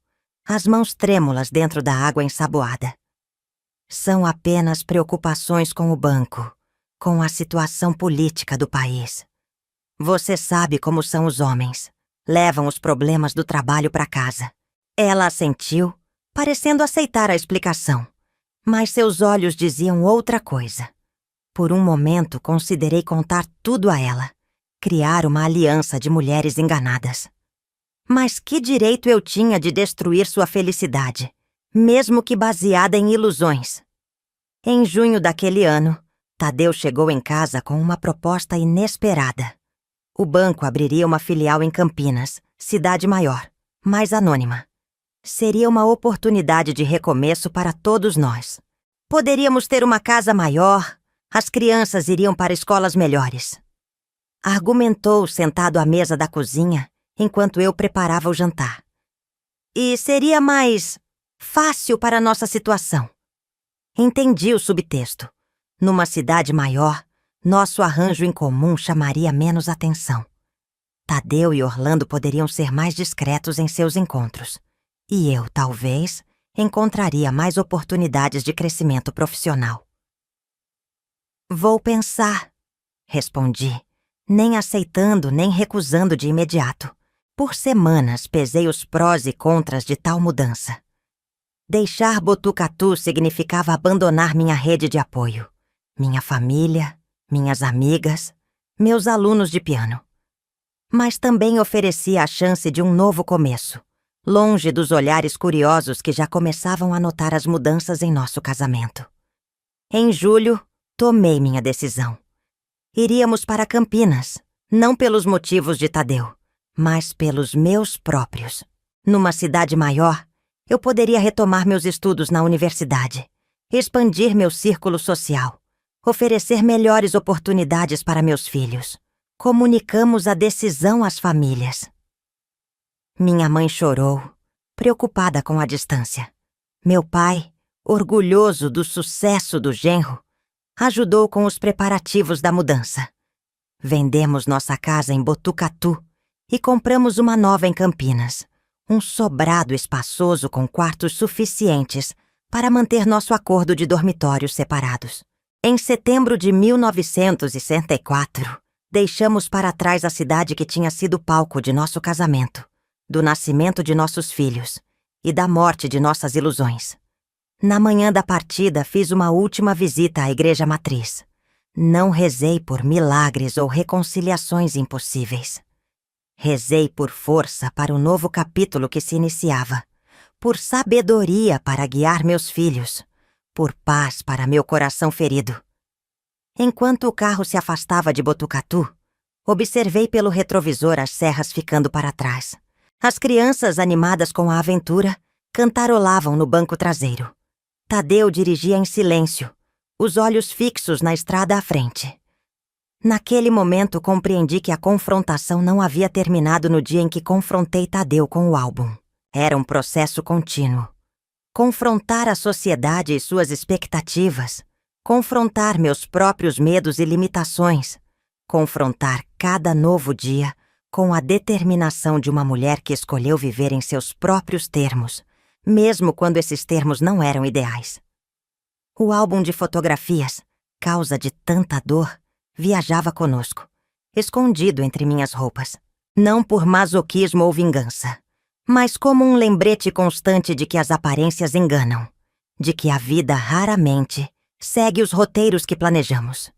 as mãos trêmulas dentro da água ensaboada. São apenas preocupações com o banco, com a situação política do país. Você sabe como são os homens. Levam os problemas do trabalho para casa. Ela assentiu, parecendo aceitar a explicação, mas seus olhos diziam outra coisa. Por um momento, considerei contar tudo a ela, criar uma aliança de mulheres enganadas. Mas que direito eu tinha de destruir sua felicidade, mesmo que baseada em ilusões? Em junho daquele ano, Tadeu chegou em casa com uma proposta inesperada. O banco abriria uma filial em Campinas, cidade maior, mais anônima. Seria uma oportunidade de recomeço para todos nós. Poderíamos ter uma casa maior, as crianças iriam para escolas melhores. Argumentou sentado à mesa da cozinha, enquanto eu preparava o jantar. E seria mais fácil para nossa situação. Entendi o subtexto. Numa cidade maior, nosso arranjo em comum chamaria menos atenção. Tadeu e Orlando poderiam ser mais discretos em seus encontros. E eu, talvez, encontraria mais oportunidades de crescimento profissional. Vou pensar, respondi, nem aceitando nem recusando de imediato. Por semanas pesei os prós e contras de tal mudança. Deixar Botucatu significava abandonar minha rede de apoio, minha família, minhas amigas, meus alunos de piano. Mas também oferecia a chance de um novo começo, longe dos olhares curiosos que já começavam a notar as mudanças em nosso casamento. Em julho, tomei minha decisão. Iríamos para Campinas, não pelos motivos de Tadeu, mas pelos meus próprios. Numa cidade maior, eu poderia retomar meus estudos na universidade, expandir meu círculo social, oferecer melhores oportunidades para meus filhos. Comunicamos a decisão às famílias. Minha mãe chorou, preocupada com a distância. Meu pai, orgulhoso do sucesso do genro, ajudou com os preparativos da mudança. Vendemos nossa casa em Botucatu e compramos uma nova em Campinas, um sobrado espaçoso com quartos suficientes para manter nosso acordo de dormitórios separados. Em setembro de 1964, deixamos para trás a cidade que tinha sido palco de nosso casamento, do nascimento de nossos filhos e da morte de nossas ilusões. Na manhã da partida, fiz uma última visita à igreja matriz. Não rezei por milagres ou reconciliações impossíveis. Rezei por força para o novo capítulo que se iniciava, por sabedoria para guiar meus filhos, por paz para meu coração ferido. Enquanto o carro se afastava de Botucatu, observei pelo retrovisor as serras ficando para trás. As crianças, animadas com a aventura, cantarolavam no banco traseiro. Tadeu dirigia em silêncio, os olhos fixos na estrada à frente. Naquele momento compreendi que a confrontação não havia terminado no dia em que confrontei Tadeu com o álbum. Era um processo contínuo. Confrontar a sociedade e suas expectativas, confrontar meus próprios medos e limitações, confrontar cada novo dia com a determinação de uma mulher que escolheu viver em seus próprios termos, mesmo quando esses termos não eram ideais. O álbum de fotografias, causa de tanta dor, viajava conosco, escondido entre minhas roupas, não por masoquismo ou vingança, mas como um lembrete constante de que as aparências enganam, de que a vida raramente segue os roteiros que planejamos,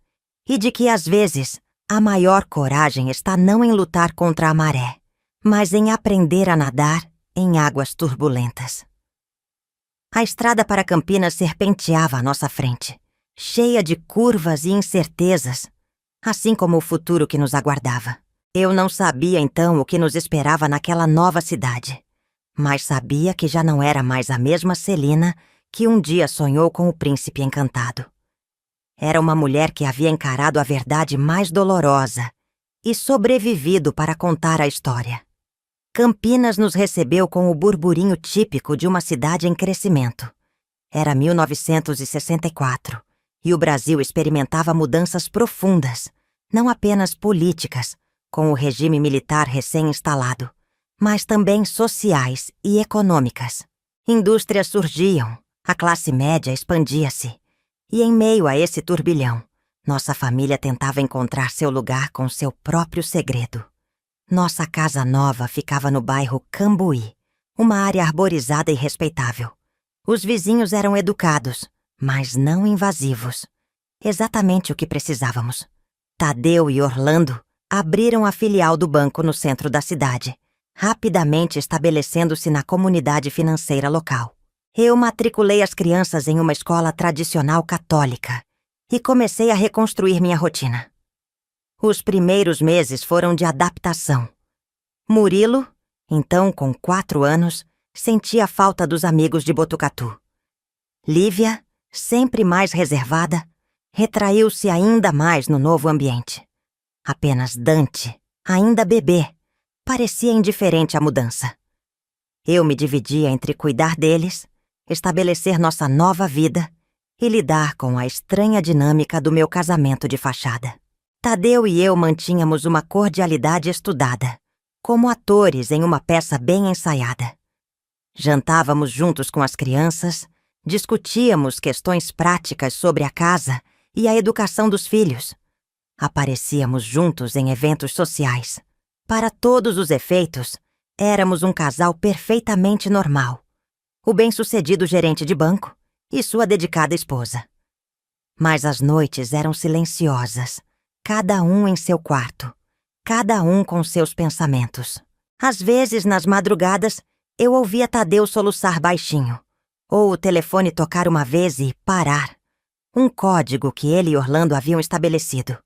e de que, às vezes, a maior coragem está não em lutar contra a maré, mas em aprender a nadar em águas turbulentas. A estrada para Campinas serpenteava à nossa frente, cheia de curvas e incertezas, assim como o futuro que nos aguardava. Eu não sabia então o que nos esperava naquela nova cidade, mas sabia que já não era mais a mesma Celina que um dia sonhou com o príncipe encantado. Era uma mulher que havia encarado a verdade mais dolorosa e sobrevivido para contar a história. Campinas nos recebeu com o burburinho típico de uma cidade em crescimento. Era 1964 e o Brasil experimentava mudanças profundas, não apenas políticas, com o regime militar recém-instalado, mas também sociais e econômicas. Indústrias surgiam, a classe média expandia-se, e em meio a esse turbilhão, nossa família tentava encontrar seu lugar com seu próprio segredo. Nossa casa nova ficava no bairro Cambuí, uma área arborizada e respeitável. Os vizinhos eram educados, mas não invasivos. Exatamente o que precisávamos. Tadeu e Orlando abriram a filial do banco no centro da cidade, rapidamente estabelecendo-se na comunidade financeira local. Eu matriculei as crianças em uma escola tradicional católica e comecei a reconstruir minha rotina. Os primeiros meses foram de adaptação. Murilo, então com 4 anos, sentia falta dos amigos de Botucatu. Lívia, sempre mais reservada, retraiu-se ainda mais no novo ambiente. Apenas Dante, ainda bebê, parecia indiferente à mudança. Eu me dividia entre cuidar deles, estabelecer nossa nova vida e lidar com a estranha dinâmica do meu casamento de fachada. Tadeu e eu mantínhamos uma cordialidade estudada, como atores em uma peça bem ensaiada. Jantávamos juntos com as crianças, discutíamos questões práticas sobre a casa e a educação dos filhos. Aparecíamos juntos em eventos sociais. Para todos os efeitos, éramos um casal perfeitamente normal. O bem-sucedido gerente de banco e sua dedicada esposa. Mas as noites eram silenciosas, cada um em seu quarto, cada um com seus pensamentos. Às vezes, nas madrugadas, eu ouvia Tadeu soluçar baixinho, ou o telefone tocar uma vez e parar. Um código que ele e Orlando haviam estabelecido.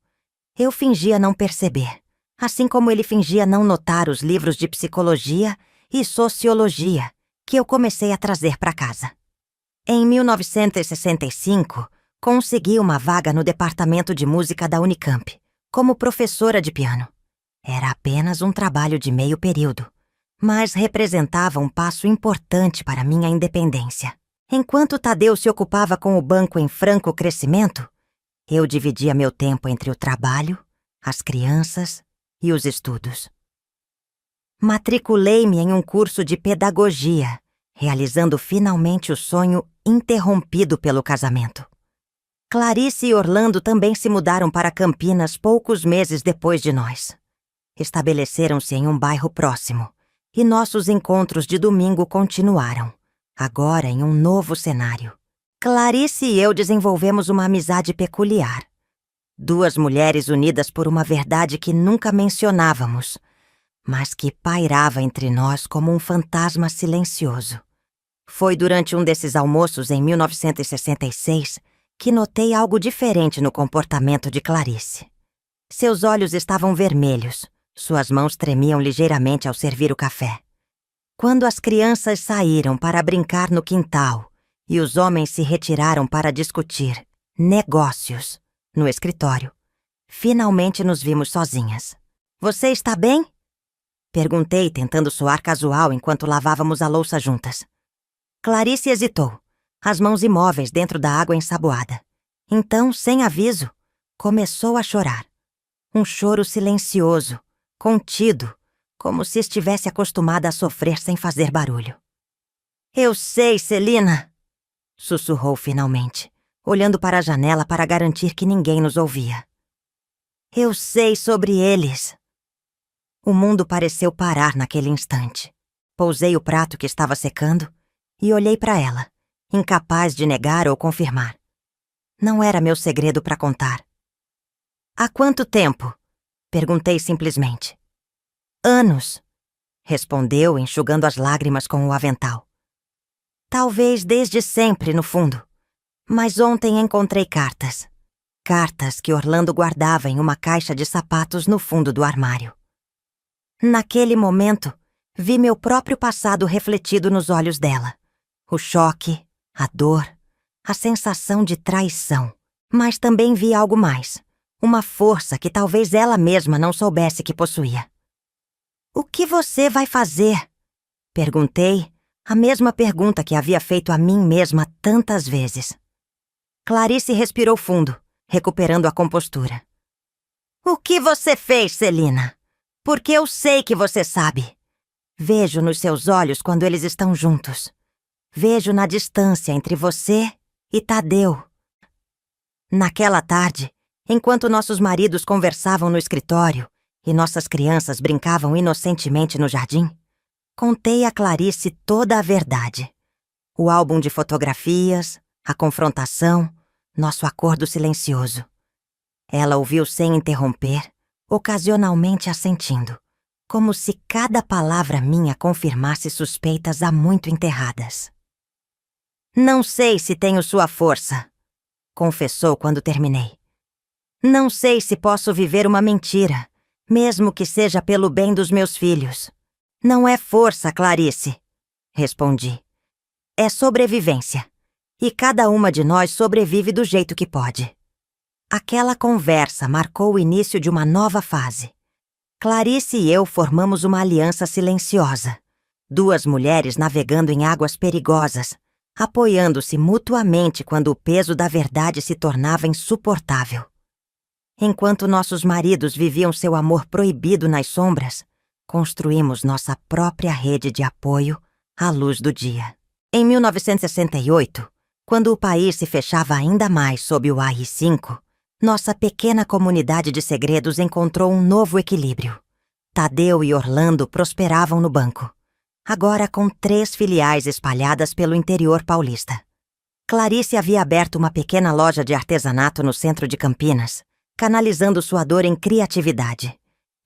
Eu fingia não perceber, assim como ele fingia não notar os livros de psicologia e sociologia que eu comecei a trazer para casa. Em 1965, consegui uma vaga no departamento de música da Unicamp, como professora de piano. Era apenas um trabalho de meio período, mas representava um passo importante para minha independência. Enquanto Tadeu se ocupava com o banco em franco crescimento, eu dividia meu tempo entre o trabalho, as crianças e os estudos. Matriculei-me em um curso de pedagogia, realizando finalmente o sonho interrompido pelo casamento. Clarice e Orlando também se mudaram para Campinas poucos meses depois de nós. Estabeleceram-se em um bairro próximo, e nossos encontros de domingo continuaram, agora em um novo cenário. Clarice e eu desenvolvemos uma amizade peculiar. Duas mulheres unidas por uma verdade que nunca mencionávamos, mas que pairava entre nós como um fantasma silencioso. Foi durante um desses almoços em 1966 que notei algo diferente no comportamento de Clarice. Seus olhos estavam vermelhos, suas mãos tremiam ligeiramente ao servir o café. Quando as crianças saíram para brincar no quintal e os homens se retiraram para discutir negócios no escritório, finalmente nos vimos sozinhas. "Você está bem?" Perguntei, tentando soar casual enquanto lavávamos a louça juntas. Clarice hesitou, as mãos imóveis dentro da água ensaboada. Então, sem aviso, começou a chorar. Um choro silencioso, contido, como se estivesse acostumada a sofrer sem fazer barulho. "Eu sei, Celina!" sussurrou finalmente, olhando para a janela para garantir que ninguém nos ouvia. "Eu sei sobre eles." O mundo pareceu parar naquele instante. Pousei o prato que estava secando e olhei para ela, incapaz de negar ou confirmar. Não era meu segredo para contar. "Há quanto tempo?" perguntei simplesmente. "Anos", respondeu, enxugando as lágrimas com o avental. "Talvez desde sempre, no fundo. Mas ontem encontrei cartas. Cartas que Orlando guardava em uma caixa de sapatos no fundo do armário. Naquele momento, vi meu próprio passado refletido nos olhos dela. O choque, a dor, a sensação de traição. Mas também vi algo mais. Uma força que talvez ela mesma não soubesse que possuía. "O que você vai fazer?" perguntei, a mesma pergunta que havia feito a mim mesma tantas vezes. Clarice respirou fundo, recuperando a compostura. "O que você fez, Celina? Porque eu sei que você sabe. Vejo nos seus olhos quando eles estão juntos. Vejo na distância entre você e Tadeu." Naquela tarde, enquanto nossos maridos conversavam no escritório e nossas crianças brincavam inocentemente no jardim, contei a Clarice toda a verdade. O álbum de fotografias, a confrontação, nosso acordo silencioso. Ela ouviu sem interromper, ocasionalmente assentindo, como se cada palavra minha confirmasse suspeitas há muito enterradas. "Não sei se tenho sua força", confessou quando terminei. "Não sei se posso viver uma mentira, mesmo que seja pelo bem dos meus filhos." "Não é força, Clarice", respondi. "É sobrevivência. E cada uma de nós sobrevive do jeito que pode." Aquela conversa marcou o início de uma nova fase. Clarice e eu formamos uma aliança silenciosa. Duas mulheres navegando em águas perigosas, apoiando-se mutuamente quando o peso da verdade se tornava insuportável. Enquanto nossos maridos viviam seu amor proibido nas sombras, Construímos nossa própria rede de apoio à luz do dia. Em 1968, quando o país se fechava ainda mais sob o AI-5, nossa pequena comunidade de segredos encontrou um novo equilíbrio. Tadeu e Orlando prosperavam no banco, agora com 3 filiais espalhadas pelo interior paulista. Clarice havia aberto uma pequena loja de artesanato no centro de Campinas, canalizando sua dor em criatividade.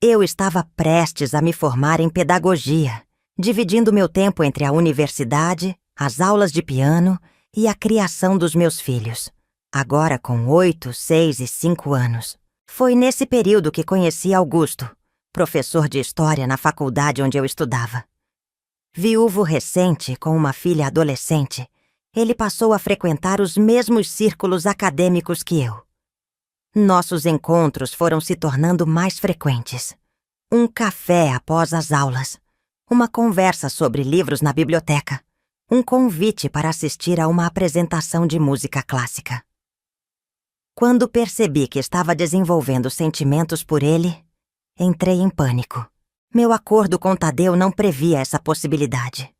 Eu estava prestes a me formar em pedagogia, dividindo meu tempo entre a universidade, as aulas de piano e a criação dos meus filhos, agora com 8, 6 e 5 anos. Foi nesse período que conheci Augusto, professor de história na faculdade onde eu estudava. Viúvo recente, com uma filha adolescente, ele passou a frequentar os mesmos círculos acadêmicos que eu. Nossos encontros foram se tornando mais frequentes. Um café após as aulas, uma conversa sobre livros na biblioteca, um convite para assistir a uma apresentação de música clássica. Quando percebi que estava desenvolvendo sentimentos por ele, entrei em pânico. Meu acordo com Tadeu não previa essa possibilidade.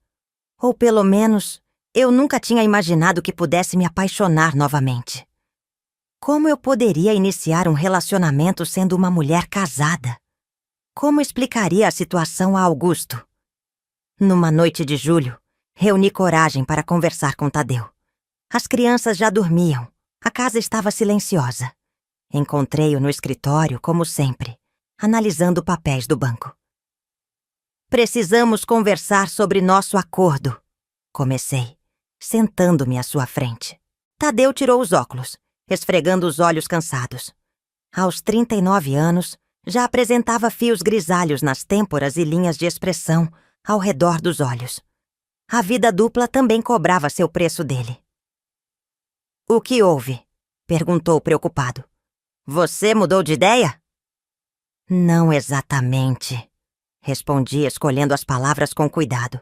Ou pelo menos, eu nunca tinha imaginado que pudesse me apaixonar novamente. Como eu poderia iniciar um relacionamento sendo uma mulher casada? Como explicaria a situação a Augusto? Numa noite de julho, reuni coragem para conversar com Tadeu. As crianças já dormiam, a casa estava silenciosa. Encontrei-o no escritório, como sempre, analisando papéis do banco. Precisamos conversar sobre nosso acordo, comecei, sentando-me à sua frente. Tadeu tirou os óculos, esfregando os olhos cansados. Aos 39 anos, já apresentava fios grisalhos nas têmporas e linhas de expressão ao redor dos olhos. A vida dupla também cobrava seu preço dele. "O que houve?" perguntou preocupado. "Você mudou de ideia?" "Não exatamente", respondi, escolhendo as palavras com cuidado.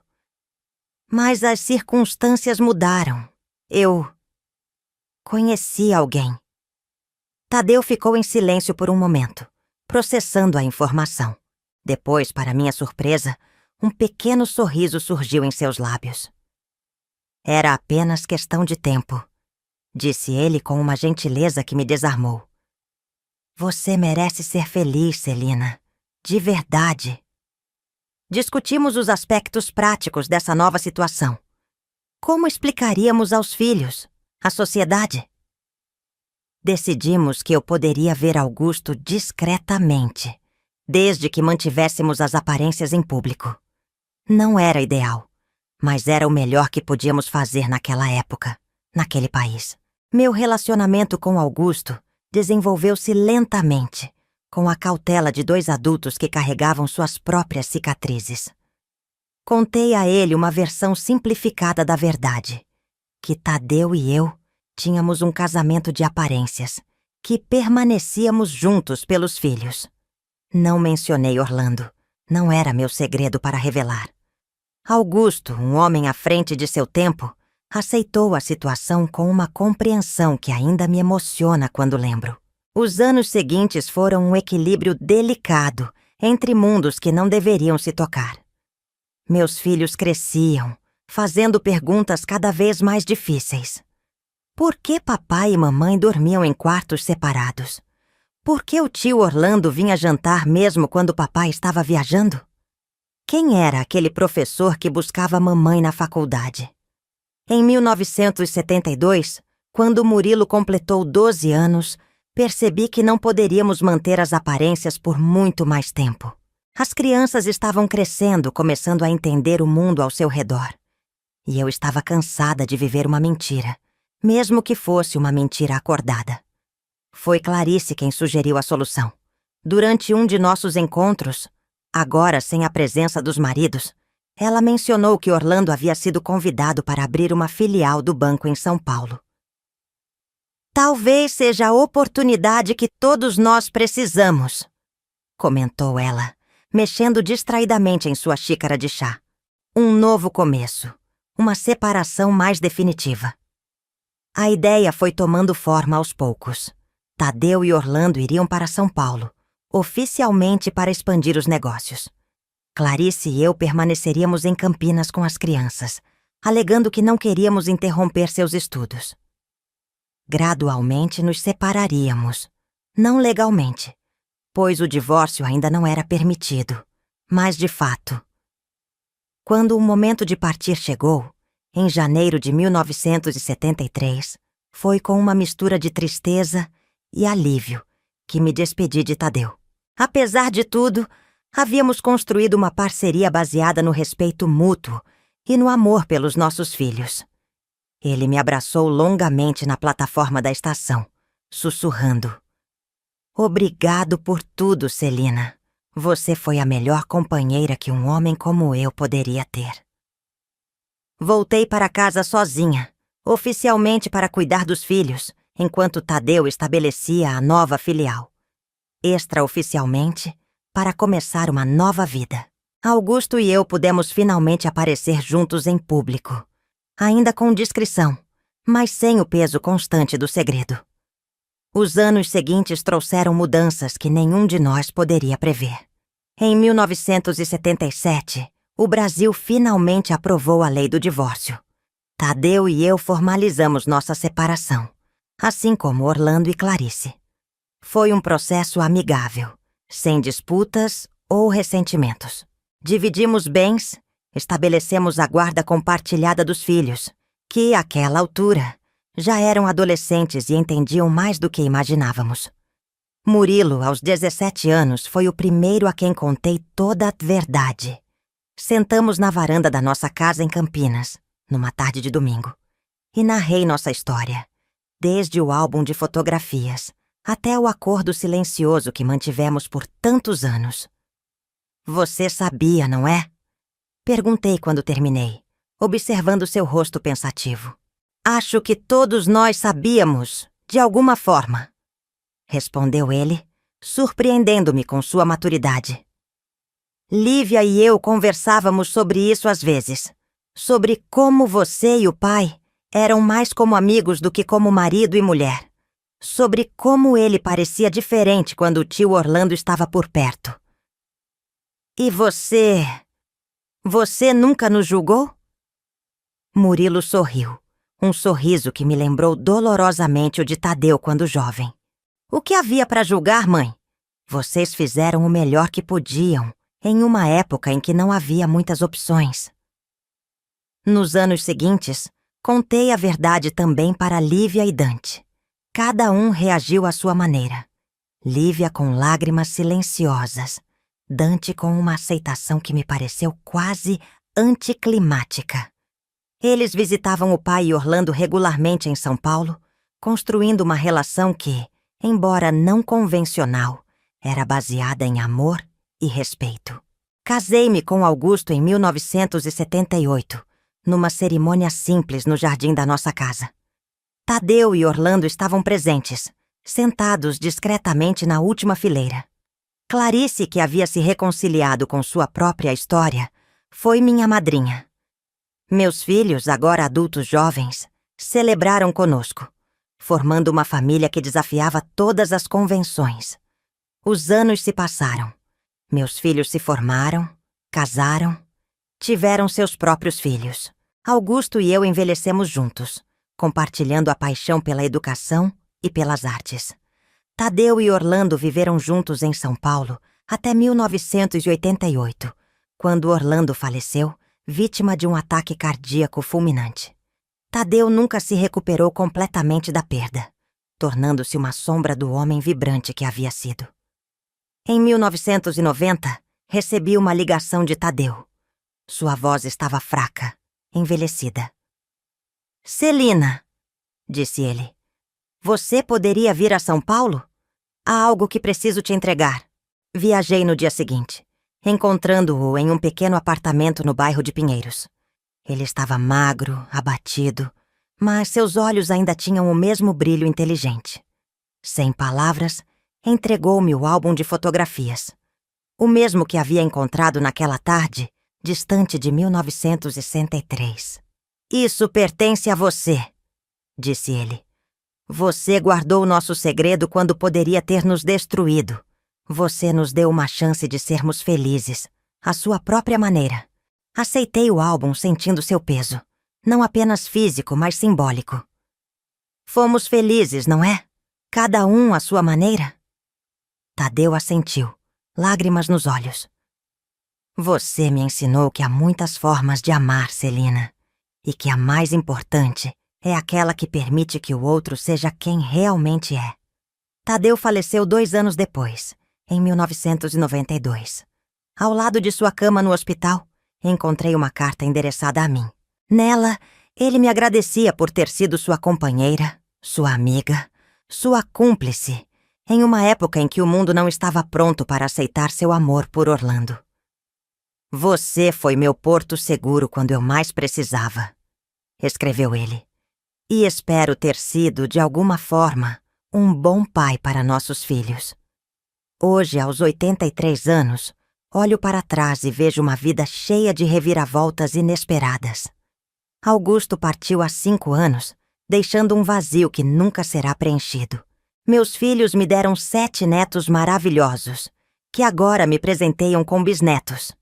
"Mas as circunstâncias mudaram. Eu conheci alguém." Tadeu ficou em silêncio por um momento, processando a informação. Depois, para minha surpresa, um pequeno sorriso surgiu em seus lábios. "Era apenas questão de tempo", disse ele com uma gentileza que me desarmou. "Você merece ser feliz, Celina. De verdade." Discutimos os aspectos práticos dessa nova situação. Como explicaríamos aos filhos, à sociedade? Decidimos que eu poderia ver Augusto discretamente, desde que mantivéssemos as aparências em público. Não era ideal, mas era o melhor que podíamos fazer naquela época, naquele país. Meu relacionamento com Augusto desenvolveu-se lentamente, com a cautela de 2 adultos que carregavam suas próprias cicatrizes. Contei a ele uma versão simplificada da verdade, que Tadeu e eu tínhamos um casamento de aparências, que permanecíamos juntos pelos filhos. Não mencionei Orlando, não era meu segredo para revelar. Augusto, um homem à frente de seu tempo, aceitou a situação com uma compreensão que ainda me emociona quando lembro. Os anos seguintes foram um equilíbrio delicado entre mundos que não deveriam se tocar. Meus filhos cresciam, fazendo perguntas cada vez mais difíceis. Por que papai e mamãe dormiam em quartos separados? Por que o tio Orlando vinha jantar mesmo quando papai estava viajando? Quem era aquele professor que buscava mamãe na faculdade? Em 1972, quando Murilo completou 12 anos, percebi que não poderíamos manter as aparências por muito mais tempo. As crianças estavam crescendo, começando a entender o mundo ao seu redor. E eu estava cansada de viver uma mentira, mesmo que fosse uma mentira acordada. Foi Clarice quem sugeriu a solução. Durante um de nossos encontros, agora sem a presença dos maridos, ela mencionou que Orlando havia sido convidado para abrir uma filial do banco em São Paulo. "Talvez seja a oportunidade que todos nós precisamos", comentou ela, mexendo distraidamente em sua xícara de chá. "Um novo começo, uma separação mais definitiva." A ideia foi tomando forma aos poucos. Tadeu e Orlando iriam para São Paulo, oficialmente para expandir os negócios. Clarice e eu permaneceríamos em Campinas com as crianças, alegando que não queríamos interromper seus estudos. Gradualmente nos separaríamos, não legalmente, pois o divórcio ainda não era permitido, mas de fato. Quando o momento de partir chegou, em janeiro de 1973, foi com uma mistura de tristeza e alívio que me despedi de Tadeu. Apesar de tudo, havíamos construído uma parceria baseada no respeito mútuo e no amor pelos nossos filhos. Ele me abraçou longamente na plataforma da estação, sussurrando: "Obrigado por tudo, Celina. Você foi a melhor companheira que um homem como eu poderia ter." Voltei para casa sozinha, oficialmente para cuidar dos filhos, enquanto Tadeu estabelecia a nova filial. Extraoficialmente, para começar uma nova vida. Augusto e eu pudemos finalmente aparecer juntos em público, ainda com discrição, mas sem o peso constante do segredo. Os anos seguintes trouxeram mudanças que nenhum de nós poderia prever. Em 1977, o Brasil finalmente aprovou a lei do divórcio. Tadeu e eu formalizamos nossa separação, assim como Orlando e Clarice. Foi um processo amigável, sem disputas ou ressentimentos. Dividimos bens, estabelecemos a guarda compartilhada dos filhos, que, àquela altura, já eram adolescentes e entendiam mais do que imaginávamos. Murilo, aos 17 anos, foi o primeiro a quem contei toda a verdade. Sentamos na varanda da nossa casa em Campinas, numa tarde de domingo, e narrei nossa história, desde o álbum de fotografias até o acordo silencioso que mantivemos por tantos anos. "Você sabia, não é?" Perguntei quando terminei, observando seu rosto pensativo. "Acho que todos nós sabíamos, de alguma forma", respondeu ele, surpreendendo-me com sua maturidade. "Lívia e eu conversávamos sobre isso às vezes, sobre como você e o pai eram mais como amigos do que como marido e mulher, sobre como ele parecia diferente quando o tio Orlando estava por perto. E você nunca nos julgou?" Murilo sorriu, um sorriso que me lembrou dolorosamente o de Tadeu quando jovem. "O que havia para julgar, mãe? Vocês fizeram o melhor que podiam, em uma época em que não havia muitas opções." Nos anos seguintes, contei a verdade também para Lívia e Dante. Cada um reagiu à sua maneira. Lívia com lágrimas silenciosas, Dante com uma aceitação que me pareceu quase anticlimática. Eles visitavam o pai e Orlando regularmente em São Paulo, construindo uma relação que, embora não convencional, era baseada em amor e respeito. Casei-me com Augusto em 1978, numa cerimônia simples no jardim da nossa casa. Tadeu e Orlando estavam presentes, sentados discretamente na última fileira. Clarice, que havia se reconciliado com sua própria história, foi minha madrinha. Meus filhos, agora adultos jovens, celebraram conosco, formando uma família que desafiava todas as convenções. Os anos se passaram. Meus filhos se formaram, casaram, tiveram seus próprios filhos. Augusto e eu envelhecemos juntos, compartilhando a paixão pela educação e pelas artes. Tadeu e Orlando viveram juntos em São Paulo até 1988, quando Orlando faleceu, vítima de um ataque cardíaco fulminante. Tadeu nunca se recuperou completamente da perda, tornando-se uma sombra do homem vibrante que havia sido. Em 1990, recebi uma ligação de Tadeu. Sua voz estava fraca, envelhecida. "Celina", disse ele, "você poderia vir a São Paulo? Há algo que preciso te entregar." Viajei no dia seguinte, encontrando-o em um pequeno apartamento no bairro de Pinheiros. Ele estava magro, abatido, mas seus olhos ainda tinham o mesmo brilho inteligente. Sem palavras, entregou-me o álbum de fotografias, o mesmo que havia encontrado naquela tarde, distante de 1963. "Isso pertence a você", disse ele. "Você guardou nosso segredo quando poderia ter nos destruído. Você nos deu uma chance de sermos felizes, à sua própria maneira. Aceitei o álbum sentindo seu peso, não apenas físico, mas simbólico. Fomos felizes, não é? Cada um à sua maneira? Tadeu assentiu, lágrimas nos olhos. Você me ensinou que há muitas formas de amar, Celina, e que a mais importante é aquela que permite que o outro seja quem realmente é. Tadeu faleceu 2 anos depois, em 1992. Ao lado de sua cama no hospital, encontrei uma carta endereçada a mim. Nela, ele me agradecia por ter sido sua companheira, sua amiga, sua cúmplice, em uma época em que o mundo não estava pronto para aceitar seu amor por Orlando. Você foi meu porto seguro quando eu mais precisava, escreveu ele. E espero ter sido, de alguma forma, um bom pai para nossos filhos. Hoje, aos 83 anos, olho para trás e vejo uma vida cheia de reviravoltas inesperadas. Augusto partiu há 5 anos, deixando um vazio que nunca será preenchido. Meus filhos me deram 7 netos maravilhosos, que agora me presenteiam com bisnetos.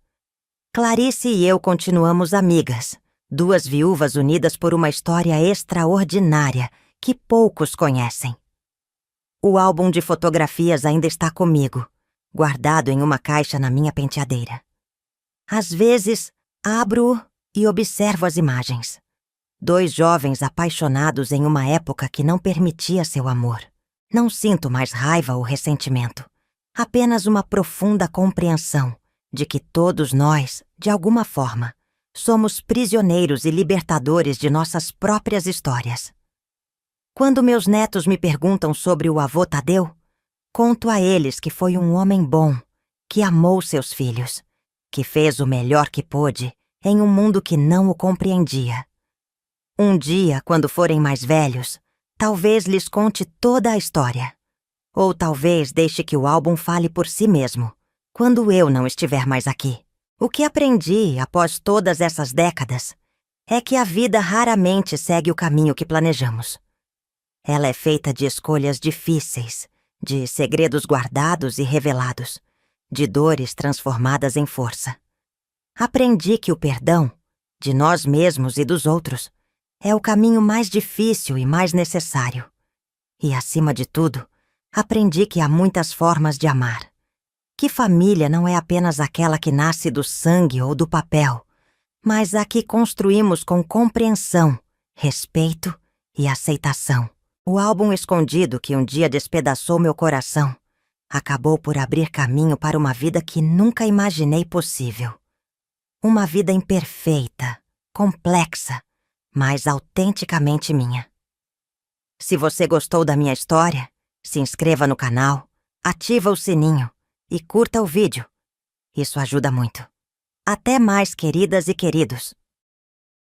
Clarice e eu continuamos amigas, 2 viúvas unidas por uma história extraordinária que poucos conhecem. O álbum de fotografias ainda está comigo, guardado em uma caixa na minha penteadeira. Às vezes, abro-o e observo as imagens. 2 jovens apaixonados em uma época que não permitia seu amor. Não sinto mais raiva ou ressentimento, apenas uma profunda compreensão de que todos nós, de alguma forma, somos prisioneiros e libertadores de nossas próprias histórias. Quando meus netos me perguntam sobre o avô Tadeu, conto a eles que foi um homem bom, que amou seus filhos, que fez o melhor que pôde em um mundo que não o compreendia. Um dia, quando forem mais velhos, talvez lhes conte toda a história. Ou talvez deixe que o álbum fale por si mesmo, quando eu não estiver mais aqui. O que aprendi após todas essas décadas é que a vida raramente segue o caminho que planejamos. Ela é feita de escolhas difíceis, de segredos guardados e revelados, de dores transformadas em força. Aprendi que o perdão, de nós mesmos e dos outros, é o caminho mais difícil e mais necessário. E, acima de tudo, aprendi que há muitas formas de amar. Que família não é apenas aquela que nasce do sangue ou do papel, mas a que construímos com compreensão, respeito e aceitação. O álbum escondido que um dia despedaçou meu coração acabou por abrir caminho para uma vida que nunca imaginei possível. Uma vida imperfeita, complexa, mas autenticamente minha. Se você gostou da minha história, se inscreva no canal, ativa o sininho e curta o vídeo. Isso ajuda muito. Até mais, queridas e queridos.